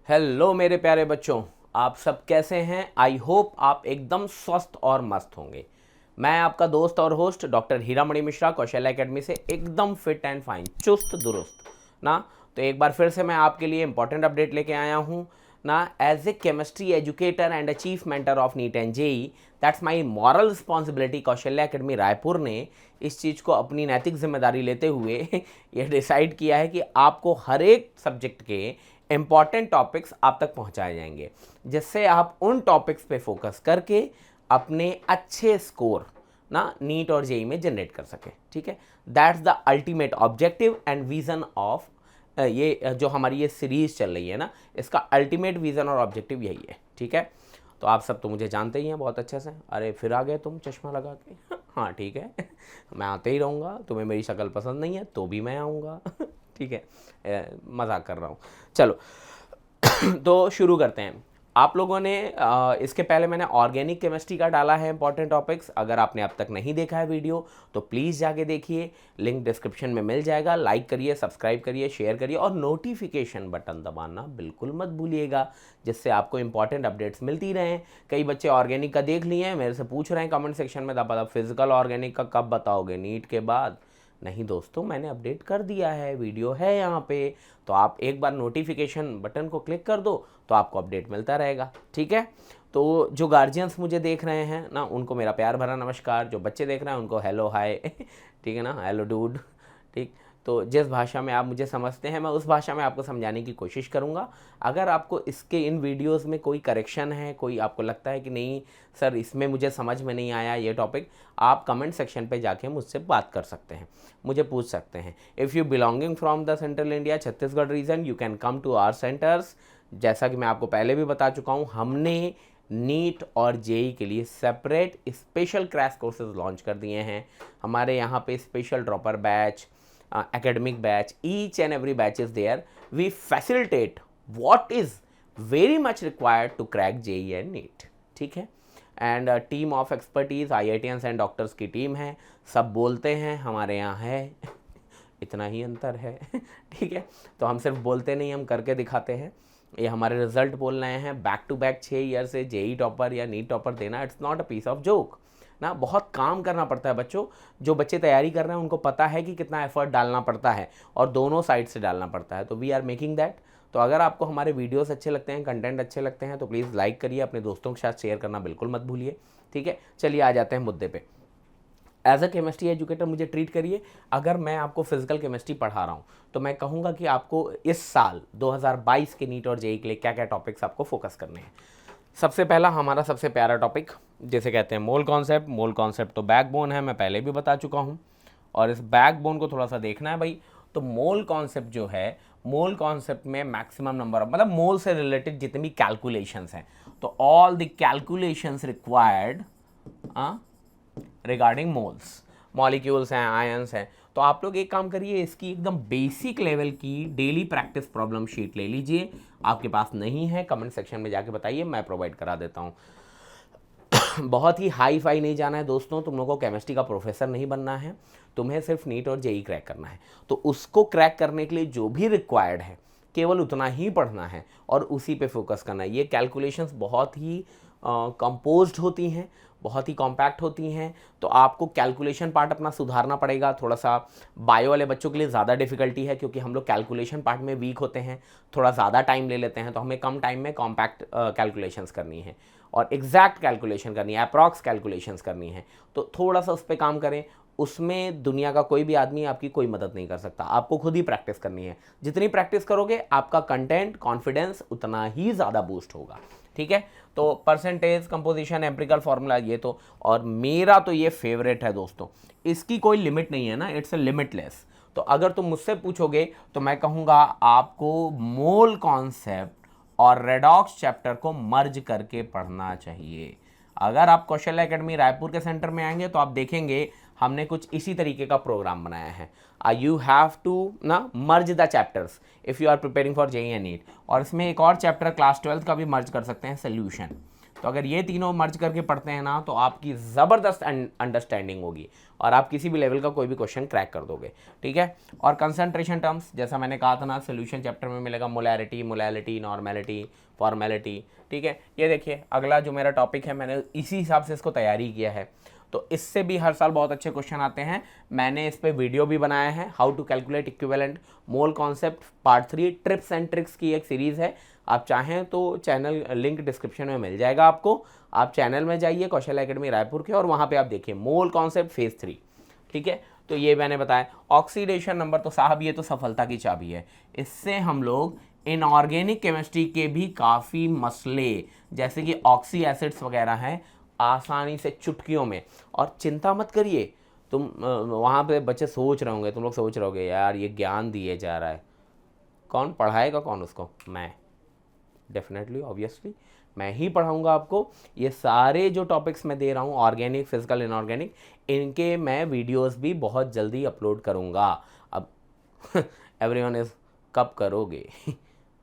Hello मेरे प्यारे बच्चों, आप सब कैसे हैं। आई होप आप एकदम स्वस्थ और मस्त होंगे। मैं आपका दोस्त और host doctor Hiramani Mishra Kaushalya academy से एकदम फिट एंड फाइन, चुस्त दुरुस्त ना। तो एक बार फिर से मैं आपके लिए इंपॉर्टेंट अपडेट लेके आया हूँ ना। As a chemistry educator and chief mentor of NEET and JEE, that's my moral responsibility. Kaushalya Academy Raipur ने इस चीज़ को अपनी नैतिक जिम्मेदारी लेते हुए ये डिसाइड किया है कि आपको हर एक सब्जेक्ट के इम्पॉर्टेंट टॉपिक्स आप तक पहुंचाए जाएंगे, जिससे आप उन टॉपिक्स पे फोकस करके अपने अच्छे स्कोर ना नीट और जेई में जनरेट कर सके। ठीक है, that's the ultimate objective and vision of ये जो हमारी ये सीरीज चल रही है ना, इसका अल्टीमेट विजन और ऑब्जेक्टिव यही है। ठीक है, तो आप सब तो मुझे जानते ही हैं बहुत अच्छे से। अरे फिर आ गए तुम चश्मा लगा के। हाँ ठीक है, मैं आते ही रहूँगा। तुम्हें मेरी शक्ल पसंद नहीं है तो भी मैं आऊँगा। ठीक है, मजाक कर रहा हूँ। चलो तो शुरू करते हैं। आप लोगों ने इसके पहले मैंने ऑर्गेनिक केमिस्ट्री का डाला है इंपॉर्टेंट टॉपिक्स। अगर आपने अब तक नहीं देखा है वीडियो तो प्लीज़ जाके देखिए, लिंक डिस्क्रिप्शन में मिल जाएगा। लाइक करिए, सब्सक्राइब करिए, शेयर करिए और नोटिफिकेशन बटन दबाना बिल्कुल मत भूलिएगा, जिससे आपको इंपॉर्टेंट अपडेट्स मिलती रहें। कई बच्चे ऑर्गेनिक का देख लिए हैं, मेरे से पूछ रहे हैं कमेंट सेक्शन में, दबा फिजिकल ऑर्गेनिक का कब बताओगे, नीट के बाद? नहीं दोस्तों, मैंने अपडेट कर दिया है, वीडियो है यहाँ पे। तो आप एक बार नोटिफिकेशन बटन को क्लिक कर दो तो आपको अपडेट मिलता रहेगा। ठीक है, तो जो गार्जियंस मुझे देख रहे हैं ना, उनको मेरा प्यार भरा नमस्कार। जो बच्चे देख रहे हैं उनको हेलो हाय। ठीक है ना, हेलो डूड। ठीक, तो जिस भाषा में आप मुझे समझते हैं मैं उस भाषा में आपको समझाने की कोशिश करूंगा। अगर आपको इसके इन वीडियोस में कोई करेक्शन है, कोई आपको लगता है कि नहीं सर इसमें मुझे समझ में नहीं आया ये टॉपिक, आप कमेंट सेक्शन पे जाके मुझसे बात कर सकते हैं, मुझे पूछ सकते हैं। If you belonging from the central India Chhattisgarh region, you can come to our centres. जैसा कि मैं आपको पहले भी बता चुका हूँ, हमने नीट और जेई के लिए separate special crash courses launch कर दिए हैं। हमारे यहाँ पे special dropper batch, academic batch, each and every batch is there. We facilitate what is very much required to crack JEE and NEET. ठीक है, and team of expertise IITians and doctors की team है, सब बोलते हैं, हमारे यहाँ है। इतना ही अंतर है। ठीक है, तो हम सिर्फ बोलते नहीं, हम करके दिखाते हैं। ये हमारे रिजल्ट बोल रहे हैं, बैक टू बैक 6 ईयर से जेई टॉपर या नीट टॉपर देना, it's not a piece of joke ना। बहुत काम करना पड़ता है बच्चों। जो बच्चे तैयारी कर रहे हैं उनको पता है कि कितना एफर्ट डालना पड़ता है और दोनों साइड से डालना पड़ता है। तो वी आर मेकिंग दैट। तो अगर आपको हमारे वीडियोस अच्छे लगते हैं, कंटेंट अच्छे लगते हैं, तो प्लीज़ लाइक करिए, अपने दोस्तों के साथ शेयर करना बिल्कुल मत भूलिए। ठीक है, चलिए आ जाते हैं मुद्दे पे। एज अ केमिस्ट्री एजुकेटर मुझे ट्रीट करिए। अगर मैं आपको फिजिकल केमिस्ट्री पढ़ा रहा हूँ तो मैं कहूँगा कि आपको इस साल 2022 के नीट और जेई के लिए क्या क्या टॉपिक्स आपको फोकस करने हैं। सबसे पहला हमारा सबसे प्यारा टॉपिक जिसे कहते हैं मोल कॉन्सेप्ट। मोल कॉन्सेप्ट तो बैकबोन है, मैं पहले भी बता चुका हूँ, और इस बैकबोन को थोड़ा सा देखना है भाई। तो मोल कॉन्सेप्ट जो है, मोल कॉन्सेप्ट में मैक्सिमम नंबर ऑफ, मतलब मोल से रिलेटेड जितनी भी कैलकुलेशंस हैं, तो all the calculations required regarding moles, molecules हैं, आयंस हैं। तो आप लोग एक काम करिए, इसकी एकदम बेसिक लेवल की डेली प्रैक्टिस प्रॉब्लम शीट ले लीजिए। आपके पास नहीं है, कमेंट सेक्शन में जाके बताइए, मैं प्रोवाइड करा देता हूँ। बहुत ही हाई फाई नहीं जाना है दोस्तों, तुम लोगों को केमिस्ट्री का प्रोफेसर नहीं बनना है, तुम्हें सिर्फ नीट और जेई क्रैक करना है। तो उसको क्रैक करने के लिए जो भी रिक्वायर्ड है केवल उतना ही पढ़ना है और उसी पे फोकस करना है। ये कैलकुलेशंस बहुत ही कंपोज्ड होती हैं, बहुत ही कॉम्पैक्ट होती हैं, तो आपको कैलकुलेशन पार्ट अपना सुधारना पड़ेगा। थोड़ा सा बायो वाले बच्चों के लिए ज़्यादा डिफिकल्टी है, क्योंकि हम लोग कैलकुलेशन पार्ट में वीक होते हैं, थोड़ा ज़्यादा टाइम ले लेते हैं। तो हमें कम टाइम में कॉम्पैक्ट कैलकुलेशंस करनी है और एग्जैक्ट कैलकुलेशन करनी है, अप्रॉक्स कैलकुलेशंस करनी है। तो थोड़ा सा उस पर काम करें। उसमें दुनिया का कोई भी आदमी आपकी कोई मदद नहीं कर सकता, आपको खुद ही प्रैक्टिस करनी है। जितनी प्रैक्टिस करोगे आपका कंटेंट कॉन्फिडेंस उतना ही ज़्यादा बूस्ट होगा। ठीक है, तो परसेंटेज, कंपोजिशन, एम्पिरिकल फार्मूला, ये तो, और मेरा तो ये फेवरेट है दोस्तों, इसकी कोई लिमिट नहीं है ना, इट्स अ लिमिटलेस। तो अगर तुम मुझसे पूछोगे तो मैं कहूँगा आपको मोल कॉन्सेप्ट और रेडॉक्स चैप्टर को मर्ज करके पढ़ना चाहिए। अगर आप कौशल्या एकेडमी रायपुर के सेंटर में आएंगे तो आप देखेंगे हमने कुछ इसी तरीके का प्रोग्राम बनाया है। यू हैव टू ना merge the chapters if you are preparing for JEE and NEET. और इसमें एक और चैप्टर क्लास 12 का भी मर्ज कर सकते हैं, सोल्यूशन। तो अगर ये तीनों मर्ज करके पढ़ते हैं ना तो आपकी ज़बरदस्त अंडरस्टैंडिंग होगी और आप किसी भी लेवल का कोई भी क्वेश्चन क्रैक कर दोगे, ठीक है। और कंसंट्रेशन टर्म्स जैसा मैंने कहा था ना, सोल्यूशन चैप्टर में मिलेगा मोलैरिटी, मोलैलिटी, नॉर्मेलिटी, फॉर्मेलिटी, ठीक है। ये देखिए अगला जो मेरा टॉपिक है, मैंने इसी हिसाब से इसको तैयारी किया है, तो इससे भी हर साल बहुत अच्छे क्वेश्चन आते हैं। मैंने इस पर वीडियो भी बनाया है, how to calculate equivalent mole concept part 3 trips and tricks की एक सीरीज़ है। आप चाहें तो चैनल लिंक डिस्क्रिप्शन में मिल जाएगा आपको, आप चैनल में जाइए कौशल एकेडमी रायपुर के, और वहाँ पे आप देखिए मोल कॉन्सेप्ट फेज 3, ठीक है। तो ये मैंने बताया। ऑक्सीडेशन नंबर तो साहब ये तो सफलता की चाबी है, इससे हम लोग इनऑर्गेनिक केमिस्ट्री के भी काफ़ी मसले जैसे कि ऑक्सी एसिड्स वगैरह हैं आसानी से चुटकियों में। और चिंता मत करिए, तुम वहाँ पे बच्चे सोच रहे होंगे, तुम लोग सोच रहे होगे यार ये ज्ञान दिए जा रहा है, कौन पढ़ाएगा, कौन उसको? मैं, डेफिनेटली ऑब्वियसली मैं ही पढ़ाऊँगा आपको। ये सारे जो टॉपिक्स मैं दे रहा हूँ ऑर्गेनिक, फिजिकल, इनऑर्गेनिक, इनके मैं वीडियोस भी बहुत जल्दी अपलोड करूँगा। अब एवरीवन इज़ कब करोगे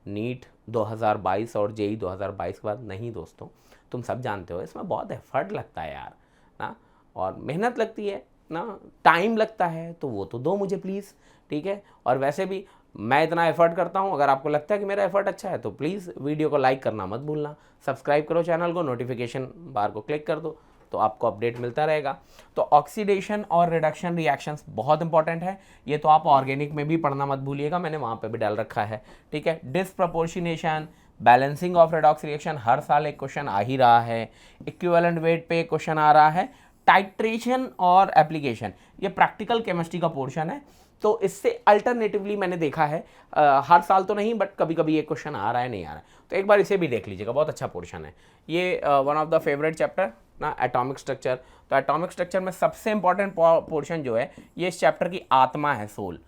नीट 2022 और जेई 2022 के बाद? नहीं दोस्तों, तुम सब जानते हो इसमें बहुत एफर्ट लगता है यार ना, और मेहनत लगती है ना, टाइम लगता है, तो वो तो दो मुझे प्लीज़, ठीक है। और वैसे भी मैं इतना एफर्ट करता हूँ, अगर आपको लगता है कि मेरा एफर्ट अच्छा है तो प्लीज़ वीडियो को लाइक करना मत भूलना, सब्सक्राइब करो चैनल को, नोटिफिकेशन बार को क्लिक कर दो तो आपको अपडेट मिलता रहेगा। तो ऑक्सीडेशन और रिडक्शन रिएक्शंस बहुत इंपॉर्टेंट है, ये तो आप ऑर्गेनिक में भी पढ़ना मत भूलिएगा, मैंने वहाँ पे भी डाल रखा है, ठीक है। Disproportionation, balancing of redox reaction, हर साल एक क्वेश्चन आ ही रहा है। इक्विवेलेंट वेट पे एक क्वेश्चन आ रहा है। टाइट्रेशन और एप्लीकेशन, ये प्रैक्टिकल केमिस्ट्री का पोर्शन है, तो इससे अल्टरनेटिवली मैंने देखा है हर साल तो नहीं बट कभी कभी ये क्वेश्चन आ रहा है, नहीं आ रहा है, तो एक बार इसे भी देख लीजिएगा, बहुत अच्छा पोर्शन है ये। One of the favourite chapter ना, एटॉमिक स्ट्रक्चर। तो एटॉमिक स्ट्रक्चर में सबसे इंपॉर्टेंट पोर्शन जो है ये इस चैप्टर की आत्मा है, सोल।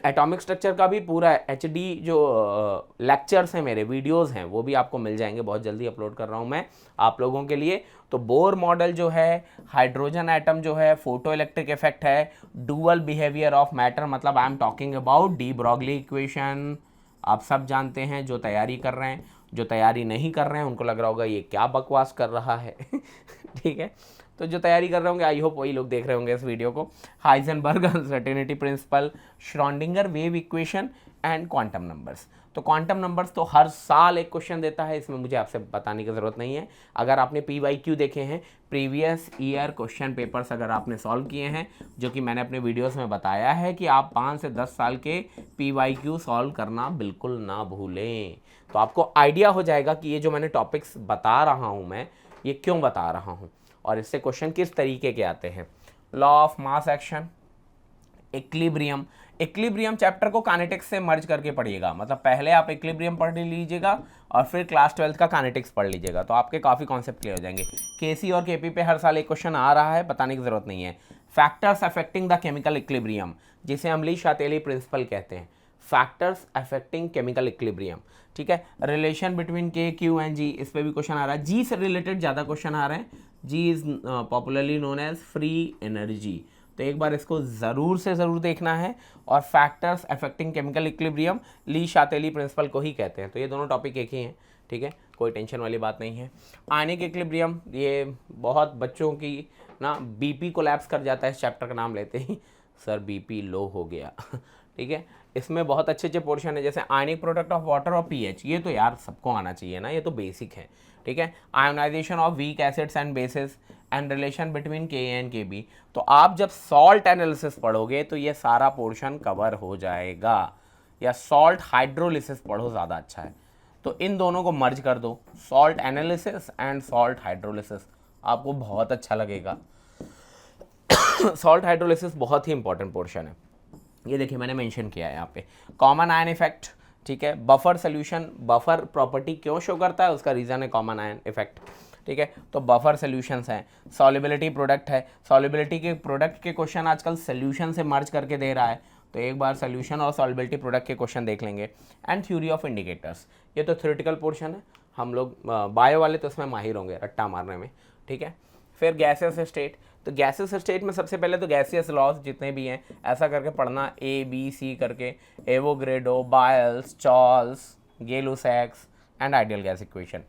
एटॉमिक स्ट्रक्चर का भी पूरा HD जो लेक्चर्स हैं, मेरे वीडियोस हैं, वो भी आपको मिल जाएंगे, बहुत जल्दी अपलोड कर रहा हूँ मैं आप लोगों के लिए। तो बोर मॉडल जो है, हाइड्रोजन एटम जो है, फोटो इलेक्ट्रिक इफेक्ट है, डुअल बिहेवियर ऑफ मैटर, मतलब I am talking about de Broglie equation, आप सब जानते हैं जो तैयारी कर रहे हैं। जो तैयारी नहीं कर रहे हैं उनको लग रहा होगा ये क्या बकवास कर रहा है ठीक है, तो जो तैयारी कर रहे होंगे आई होप वही लोग देख रहे होंगे इस वीडियो को। Heisenberg uncertainty principle, Schrodinger wave equation and quantum numbers. तो क्वांटम नंबर्स तो हर साल एक क्वेश्चन देता है, इसमें मुझे आपसे बताने की ज़रूरत नहीं है। अगर आपने PYQ देखे हैं, प्रीवियस ईयर क्वेश्चन पेपर्स अगर आपने सॉल्व किए हैं, जो कि मैंने अपने वीडियोस में बताया है कि आप 5 से 10 साल के PYQ सॉल्व करना बिल्कुल ना भूलें, तो आपको आइडिया हो जाएगा कि ये जो मैंने टॉपिक्स बता रहा हूँ मैं, ये क्यों बता रहा हूँ और इससे क्वेश्चन किस तरीके के आते हैं। Law of mass action, equilibrium. Equilibrium chapter को काइनेटिक्स से मर्ज करके पढ़िएगा, मतलब पहले आप इक्विलिब्रियम पढ़ लीजिएगा और फिर क्लास 12th का काइनेटिक्स पढ़ लीजिएगा, तो आपके काफ़ी कॉन्सेप्ट क्लियर हो जाएंगे। KC और KP पे हर साल एक क्वेश्चन आ रहा है, बताने की ज़रूरत नहीं है। Factors affecting the chemical equilibrium, जिसे हम ली शातेली प्रिंसिपल कहते हैं, फैक्टर्स अफेक्टिंग केमिकल इक्विलिब्रियम, ठीक है। Relation between K, Q and G, इस पर भी क्वेश्चन आ रहा है। G से रिलेटेड ज़्यादा क्वेश्चन आ रहे हैं। G is popularly known as free energy, तो एक बार इसको ज़रूर से ज़रूर देखना है। और फैक्टर्स अफेक्टिंग केमिकल इक्विलिब्रियम ली शातेली प्रिंसिपल को ही कहते हैं, तो ये दोनों टॉपिक एक ही हैं, ठीक है, कोई टेंशन वाली बात नहीं है। आयनिक इक्विलिब्रियम, ये बहुत बच्चों की ना BP कोलैप्स कर जाता है इस चैप्टर का नाम लेते ही, सर BP लो हो गया ठीक है। इसमें बहुत अच्छे अच्छे पोर्शन है, जैसे आयनिक प्रोडक्ट ऑफ वाटर और pH, ये तो यार सबको आना चाहिए ना, ये तो बेसिक है, ठीक है। Ionisation of weak acids and bases and relation between Ka and Kb, तो आप जब सॉल्ट एनालिसिस पढ़ोगे तो ये सारा पोर्शन कवर हो जाएगा, या सॉल्ट हाइड्रोलिसिस पढ़ो, ज़्यादा अच्छा है। तो इन दोनों को मर्ज कर दो, salt analysis and salt hydrolysis, आपको बहुत अच्छा लगेगा सॉल्ट हाइड्रोलिसिस बहुत ही इंपॉर्टेंट पोर्शन है, ये देखिए मैंने मेंशन किया है यहाँ पे। कॉमन आयन इफेक्ट, ठीक है। बफर सोल्यूशन, बफर प्रॉपर्टी क्यों शो करता है, उसका रीज़न है कॉमन आयन इफेक्ट, ठीक है। तो बफर सोल्यूशंस हैं। सॉल्युबिलिटी प्रोडक्ट है, सॉल्युबिलिटी के प्रोडक्ट के क्वेश्चन आजकल सोल्यूशन से मर्ज करके दे रहा है, तो एक बार सोल्यूशन और सॉल्युबिलिटी प्रोडक्ट के क्वेश्चन देख लेंगे। एंड थ्योरी ऑफ इंडिकेटर्स, ये तो थ्योरेटिकल पोर्शन है, हम लोग बायो वाले तो उसमें माहिर होंगे रट्टा मारने में, ठीक है। फिर गैसेस स्टेट, तो गैसेस स्टेट में सबसे पहले तो गैसियस लॉज जितने भी हैं ऐसा करके पढ़ना, ABC करके, Avogadro's, Boyle's, Charles, Gay-Lussac's and ideal gas equation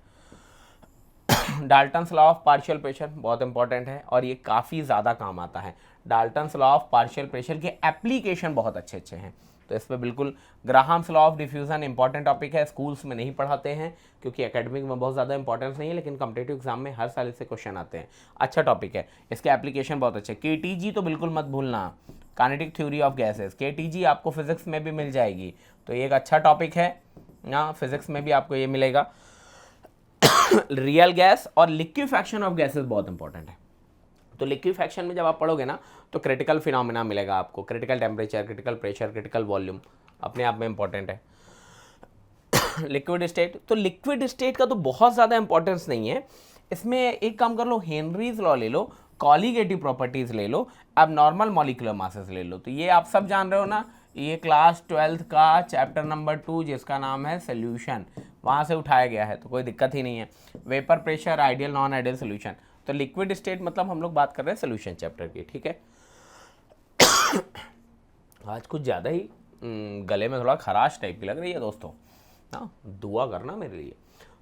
Dalton's law of partial pressure बहुत इंपॉर्टेंट है और ये काफ़ी ज़्यादा काम आता है। Dalton's law of partial pressure के एप्लीकेशन बहुत अच्छे अच्छे हैं, तो इस पर बिल्कुल। Graham's law of diffusion important topic है, स्कूल्स में नहीं पढ़ाते हैं क्योंकि एकेडमिक में बहुत ज़्यादा इंपॉर्टेंस नहीं है, लेकिन कॉम्पिटिटिव एग्जाम में हर साल इससे क्वेश्चन आते हैं। अच्छा टॉपिक है, इसके एप्लीकेशन बहुत अच्छे। केटीजी तो बिल्कुल मत भूलना, kinetic theory of gases, KTG आपको फिजिक्स में भी मिल जाएगी, तो ये एक अच्छा टॉपिक है ना, फिजिक्स में भी आपको ये मिलेगा। रियल गैस और लिक्विफैक्शन ऑफ गैसेस बहुत इंपॉर्टेंट है। तो लिक्विफैक्शन में जब आप पढ़ोगे ना तो क्रिटिकल फिनोमेना मिलेगा आपको, critical temperature, critical pressure, critical volume, अपने आप में इंपॉर्टेंट है। लिक्विड स्टेट, तो लिक्विड स्टेट का तो बहुत ज़्यादा इंपॉर्टेंस नहीं है इसमें। एक काम कर लो, हेनरीज लॉ ले लो, कॉलीगेटिव प्रॉपर्टीज ले लो, अब नॉर्मल मॉलिक्यूलर मासेस ले लो। तो ये आप सब जान रहे हो ना, ये क्लास 12th का चैप्टर नंबर 2 जिसका नाम है सोल्यूशन, वहाँ से उठाया गया है, तो कोई दिक्कत ही नहीं है। Vapour pressure, ideal non ideal solution. तो लिक्विड स्टेट मतलब हम लोग बात कर रहे हैं सोल्यूशन चैप्टर की, ठीक है। आज कुछ ज़्यादा ही गले में थोड़ा खराश टाइप की लग रही है दोस्तों, हाँ दुआ करना मेरे लिए।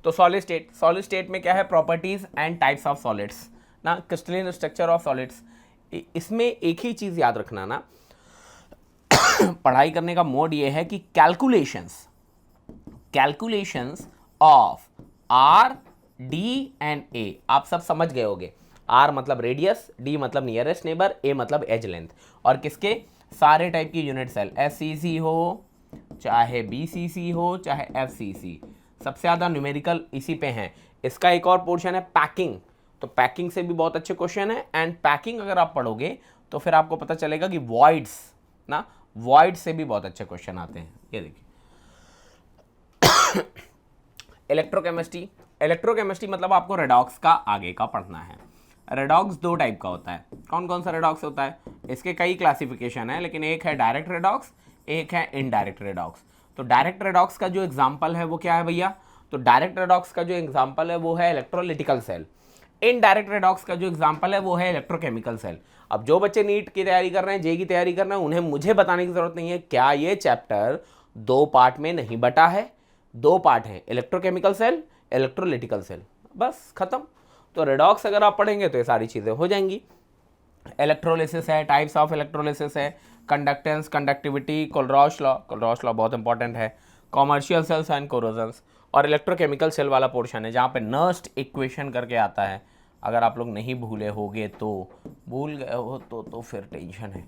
तो सॉलिड स्टेट, सॉलिड स्टेट में क्या है, properties and types of solids ना, क्रिस्टलाइन स्ट्रक्चर ऑफ सॉलिड्स। इसमें एक ही चीज़ याद रखना ना, पढ़ाई करने का मोड ये है कि calculations of R, D and A आप सब समझ गए होगे। आर मतलब रेडियस, डी मतलब नियरेस्ट नेबर, ए मतलब एज लेंथ, और किसके, सारे टाइप की यूनिट सेल, एससीसी हो चाहे बीसीसी हो चाहे एफसीसी, सबसे ज़्यादा न्यूमेरिकल इसी पे हैं। इसका एक और पोर्शन है पैकिंग, तो पैकिंग से भी बहुत अच्छे क्वेश्चन है। एंड पैकिंग अगर आप पढ़ोगे तो फिर आपको पता चलेगा कि वॉइड्स ना, वॉइड से भी बहुत अच्छे क्वेश्चन आते हैं। ये देखिए इलेक्ट्रोकेमिस्ट्री, इलेक्ट्रोकेमिस्ट्री मतलब आपको रेडॉक्स का आगे का पढ़ना है। रेडॉक्स दो टाइप का होता है, कौन कौन सा रेडॉक्स होता है, इसके कई क्लासिफिकेशन है, लेकिन एक है डायरेक्ट रेडॉक्स, एक है इनडायरेक्ट रेडॉक्स। तो डायरेक्ट रेडॉक्स का जो एग्जाम्पल है वो क्या है भैया, तो डायरेक्ट रेडॉक्स का जो एग्जाम्पल है वो है इलेक्ट्रोलिटिकल सेल। इनडायरेक्ट रेडॉक्स का जो एग्जाम्पल है वो है इलेक्ट्रोकेमिकल सेल। अब जो बच्चे नीट की तैयारी कर रहे हैं, जे की तैयारी कर रहे हैं, उन्हें मुझे बताने की जरूरत नहीं है क्या ये चैप्टर दो पार्ट में नहीं बटा है, दो पार्ट हैं, इलेक्ट्रोकेमिकल सेल, इलेक्ट्रोलिटिकल सेल, बस खत्म। तो रेडॉक्स अगर आप पढ़ेंगे तो ये सारी चीज़ें हो जाएंगी। इलेक्ट्रोलिसिस है, टाइप्स ऑफ इलेक्ट्रोलिसिस है, conductance, conductivity, Kohlrausch law, Kohlrausch law बहुत इंपॉर्टेंट है, कॉमर्शियल सेल्स एंड कोरोजन्स, और इलेक्ट्रोकेमिकल सेल वाला पोर्शन है जहाँ पे नर्स्ट इक्वेशन करके आता है। अगर आप लोग नहीं भूले होगे तो, भूल गए हो तो फिर टेंशन है,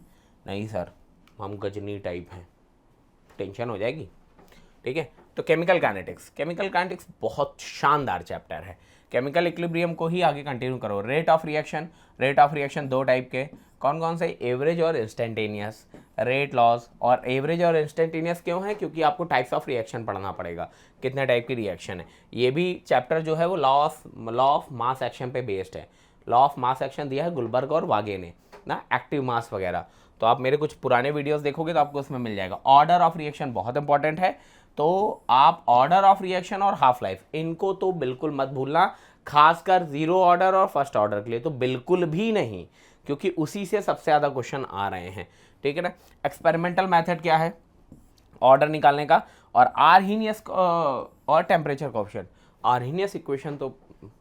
नहीं सर हम गजनी टाइप हैं, टेंशन हो जाएगी, ठीक है। तो केमिकल काइनेटिक्स, केमिकल काइनेटिक्स बहुत शानदार चैप्टर है। केमिकल इक्विलिब्रियम को ही आगे कंटिन्यू करो। Rate of reaction, rate of reaction दो टाइप के, कौन कौन से, एवरेज और इंस्टेंटेनियस। रेट लॉस, और एवरेज और इंस्टेंटेनियस क्यों है, क्योंकि आपको टाइप्स ऑफ रिएक्शन पढ़ना पड़ेगा, कितने टाइप की रिएक्शन है। ये भी चैप्टर जो है वो लॉ ऑफ मास एक्शन पे बेस्ड है। लॉ ऑफ मास एक्शन दिया है गुलबर्ग और वागे ने ना, एक्टिव मास वगैरह। तो आप मेरे कुछ पुराने वीडियोस देखोगे तो आपको उसमें मिल जाएगा। ऑर्डर ऑफ रिएक्शन बहुत इंपॉर्टेंट है, तो आप ऑर्डर ऑफ रिएक्शन और हाफ लाइफ इनको तो बिल्कुल मत भूलना, खासकर जीरो ऑर्डर और फर्स्ट ऑर्डर के लिए तो बिल्कुल भी नहीं, क्योंकि उसी से सबसे ज़्यादा क्वेश्चन आ रहे हैं, ठीक है ना। एक्सपेरिमेंटल मेथड क्या है ऑर्डर निकालने का, और आर्हीनियस और टेम्परेचर कोएफिशिएंट। आर्हीनियस इक्वेशन तो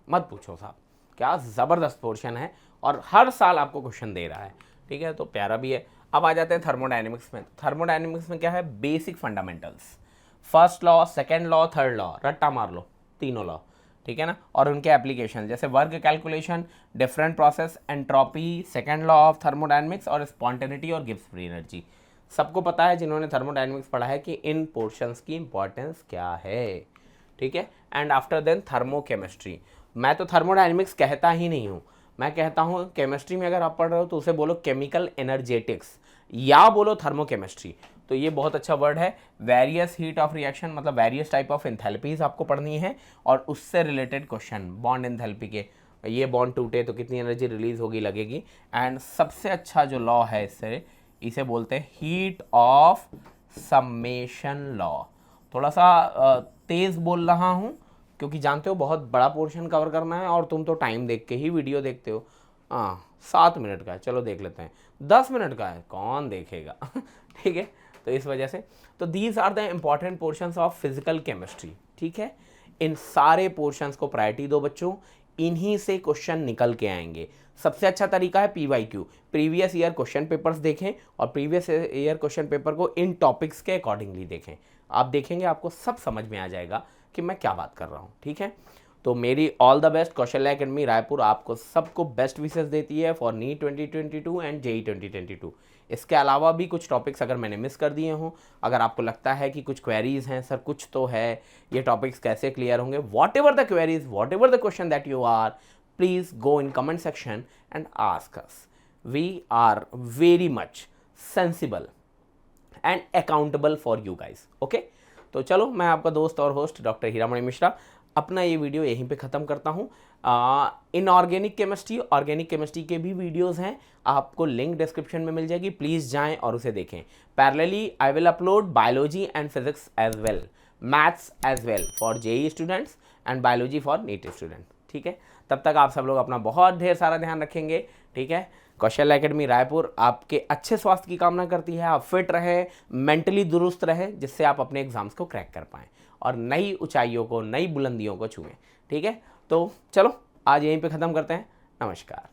मत पूछो साहब, क्या ज़बरदस्त पोर्शन है और हर साल आपको क्वेश्चन दे रहा है, ठीक है, तो प्यारा भी है। अब आ जाते हैं थर्मोडायनेमिक्स में। थर्मोडायनेमिक्स में क्या है, basic fundamentals, first law, second law, third law, रट्टा मार लो, तीनों लॉ, ठीक है ना, और उनके एप्लीकेशन जैसे work calculation, different process, entropy, second law of thermodynamics, और स्पॉन्टेनिटी और गिब्स फ्री एनर्जी। सबको पता है जिन्होंने थर्मोडायनेमिक्स पढ़ा है कि इन पोर्शंस की इंपॉर्टेंस क्या है, ठीक है। And after then thermochemistry. मैं तो थर्मोडायनेमिक्स कहता ही नहीं हूँ, मैं कहता हूँ केमिस्ट्री में अगर आप पढ़ रहे हो तो उसे बोलो केमिकल एनर्जेटिक्स या बोलो थर्मोकेमिस्ट्री, तो ये बहुत अच्छा वर्ड है। वेरियस हीट ऑफ रिएक्शन मतलब वेरियस टाइप ऑफ एंथैल्पीज आपको पढ़नी है, और उससे रिलेटेड क्वेश्चन, बॉन्ड एंथैल्पी के, ये बॉन्ड टूटे तो कितनी एनर्जी रिलीज होगी, लगेगी। एंड सबसे अच्छा जो लॉ है इससे, इसे बोलते हैं हीट ऑफ सम्मेशन लॉ। थोड़ा सा तेज़ बोल रहा हूँ क्योंकि जानते हो बहुत बड़ा पोर्शन कवर करना है, और तुम तो टाइम देख के ही वीडियो देखते हो। 7 मिनट का है, चलो देख लेते हैं, 10 मिनट का है कौन देखेगा ठीक है, तो इस वजह से तो these are the important portions of physical chemistry, ठीक है। इन सारे पोर्शंस को प्रायोरिटी दो बच्चों, इन्हीं से क्वेश्चन निकल के आएंगे। सबसे अच्छा तरीका है PYQ, previous year question papers देखें और प्रीवियस ईयर क्वेश्चन पेपर को इन टॉपिक्स के अकॉर्डिंगली देखें। आप देखेंगे आपको सब समझ में आ जाएगा कि मैं क्या बात कर रहा हूँ, ठीक है। तो मेरी all the best. Kaushalya Academy Raipur आपको सबको बेस्ट विशेस देती है फॉर नीट 2022 एंड JEE 2022। इसके अलावा भी कुछ टॉपिक्स अगर मैंने मिस कर दिए हों, अगर आपको लगता है कि कुछ क्वेरीज हैं, सर कुछ तो है, ये टॉपिक्स कैसे क्लियर होंगे, whatever the queries, whatever the question that you are, please go in comment section and ask us. We are very much sensible and accountable for you guys, okay. तो चलो, मैं आपका दोस्त और host doctor Hiramani Mishra अपना ये video यहीं पे ख़त्म करता हूँ। इनऑर्गेनिक केमिस्ट्री, ऑर्गेनिक केमिस्ट्री के भी वीडियोस हैं, आपको लिंक डिस्क्रिप्शन में मिल जाएगी, प्लीज़ जाएं और उसे देखें। Parallelly I will upload biology and physics as well, maths as well for JEE students and biology for NEET student, ठीक है। तब तक आप सब लोग अपना बहुत ढेर सारा ध्यान रखेंगे, ठीक है। कौशल्या एकेडमी रायपुर आपके अच्छे स्वास्थ्य की कामना करती है, आप फिट रहे, मेंटली दुरुस्त रहे, जिससे आप अपने एग्जाम्स को क्रैक कर पाएँ और नई ऊंचाइयों को, नई बुलंदियों को छुएं, ठीक है। तो चलो, आज यहीं पे ख़त्म करते हैं। नमस्कार।